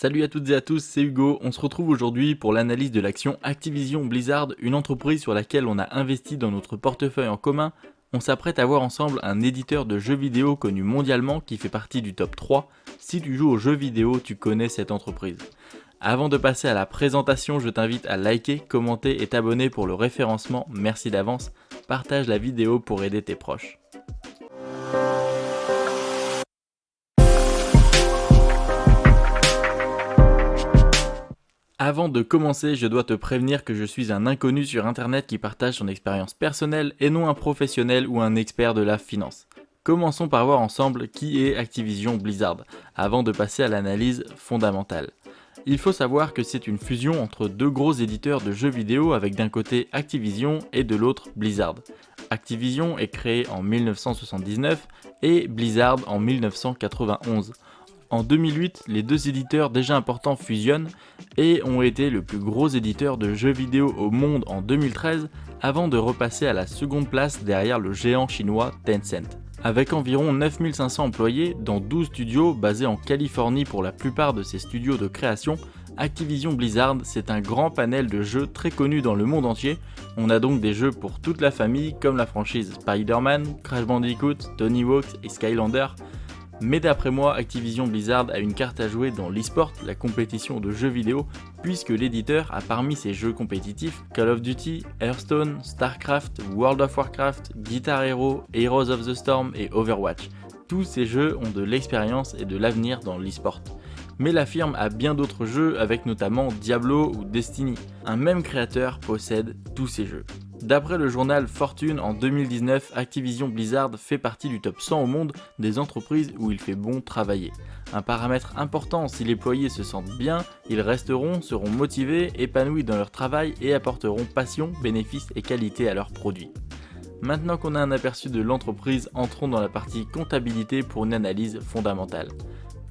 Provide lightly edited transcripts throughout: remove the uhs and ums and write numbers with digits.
Salut à toutes et à tous, c'est Hugo. On se retrouve aujourd'hui pour l'analyse de l'action Activision Blizzard, une entreprise sur laquelle on a investi dans notre portefeuille en commun. On s'apprête à voir ensemble un éditeur de jeux vidéo connu mondialement qui fait partie du top 3. Si tu joues aux jeux vidéo, tu connais cette entreprise. Avant de passer à la présentation, je t'invite à liker, commenter et t'abonner pour le référencement. Merci d'avance. Partage la vidéo pour aider tes proches. Avant de commencer, je dois te prévenir que je suis un inconnu sur internet qui partage son expérience personnelle et non un professionnel ou un expert de la finance. Commençons par voir ensemble qui est Activision Blizzard, avant de passer à l'analyse fondamentale. Il faut savoir que c'est une fusion entre deux gros éditeurs de jeux vidéo avec d'un côté Activision et de l'autre Blizzard. Activision est créé en 1979 et Blizzard en 1991. En 2008, les deux éditeurs déjà importants fusionnent et ont été le plus gros éditeur de jeux vidéo au monde en 2013 avant de repasser à la seconde place derrière le géant chinois Tencent. Avec environ 9500 employés dans 12 studios basés en Californie pour la plupart de ces studios de création, Activision Blizzard c'est un grand panel de jeux très connus dans le monde entier. On a donc des jeux pour toute la famille comme la franchise Spider-Man, Crash Bandicoot, Tony Hawk's et Skylander. Mais d'après moi, Activision Blizzard a une carte à jouer dans l'e-sport, la compétition de jeux vidéo, puisque l'éditeur a parmi ses jeux compétitifs Call of Duty, Hearthstone, StarCraft, World of Warcraft, Guitar Hero, Heroes of the Storm et Overwatch. Tous ces jeux ont de l'expérience et de l'avenir dans l'e-sport. Mais la firme a bien d'autres jeux avec notamment Diablo ou Destiny. Un même créateur possède tous ces jeux. D'après le journal Fortune en 2019, Activision Blizzard fait partie du top 100 au monde des entreprises où il fait bon travailler. Un paramètre important, si les employés se sentent bien, ils resteront, seront motivés, épanouis dans leur travail et apporteront passion, bénéfices et qualité à leurs produits. Maintenant qu'on a un aperçu de l'entreprise, entrons dans la partie comptabilité pour une analyse fondamentale.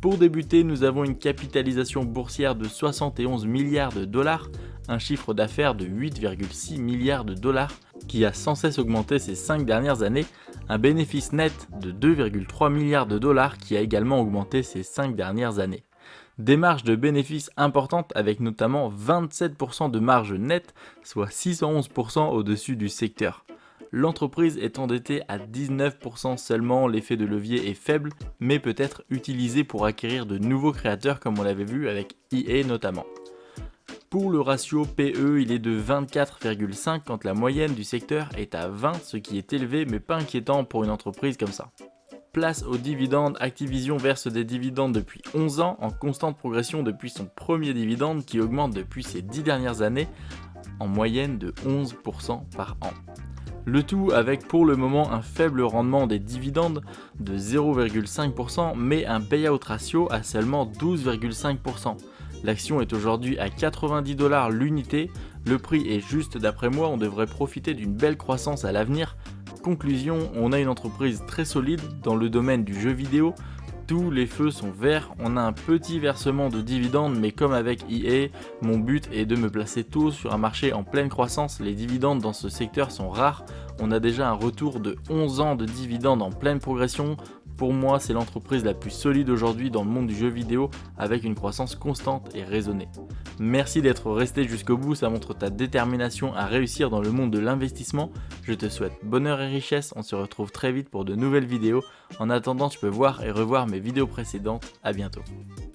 Pour débuter, nous avons une capitalisation boursière de 71 milliards de dollars, un chiffre d'affaires de 8,6 milliards de dollars qui a sans cesse augmenté ces 5 dernières années, un bénéfice net de 2,3 milliards de dollars qui a également augmenté ces 5 dernières années. Des marges de bénéfices importantes avec notamment 27% de marge nette, soit 611% au-dessus du secteur. L'entreprise est endettée à 19% seulement, l'effet de levier est faible, mais peut être utilisé pour acquérir de nouveaux créateurs comme on l'avait vu avec EA notamment. Pour le ratio PE, il est de 24,5 quand la moyenne du secteur est à 20, ce qui est élevé mais pas inquiétant pour une entreprise comme ça. Place aux dividendes, Activision verse des dividendes depuis 11 ans, en constante progression depuis son premier dividende qui augmente depuis ces 10 dernières années, en moyenne de 11% par an. Le tout avec pour le moment un faible rendement des dividendes de 0,5% mais un payout ratio à seulement 12,5%. L'action est aujourd'hui à 90$ l'unité, le prix est juste d'après moi, on devrait profiter d'une belle croissance à l'avenir. Conclusion, on a une entreprise très solide dans le domaine du jeu vidéo. Tous les feux sont verts, on a un petit versement de dividendes mais comme avec EA, mon but est de me placer tôt sur un marché en pleine croissance, les dividendes dans ce secteur sont rares, on a déjà un retour de 11 ans de dividendes en pleine progression. Pour moi, c'est l'entreprise la plus solide aujourd'hui dans le monde du jeu vidéo avec une croissance constante et raisonnée. Merci d'être resté jusqu'au bout, ça montre ta détermination à réussir dans le monde de l'investissement. Je te souhaite bonheur et richesse, on se retrouve très vite pour de nouvelles vidéos. En attendant, tu peux voir et revoir mes vidéos précédentes. À bientôt.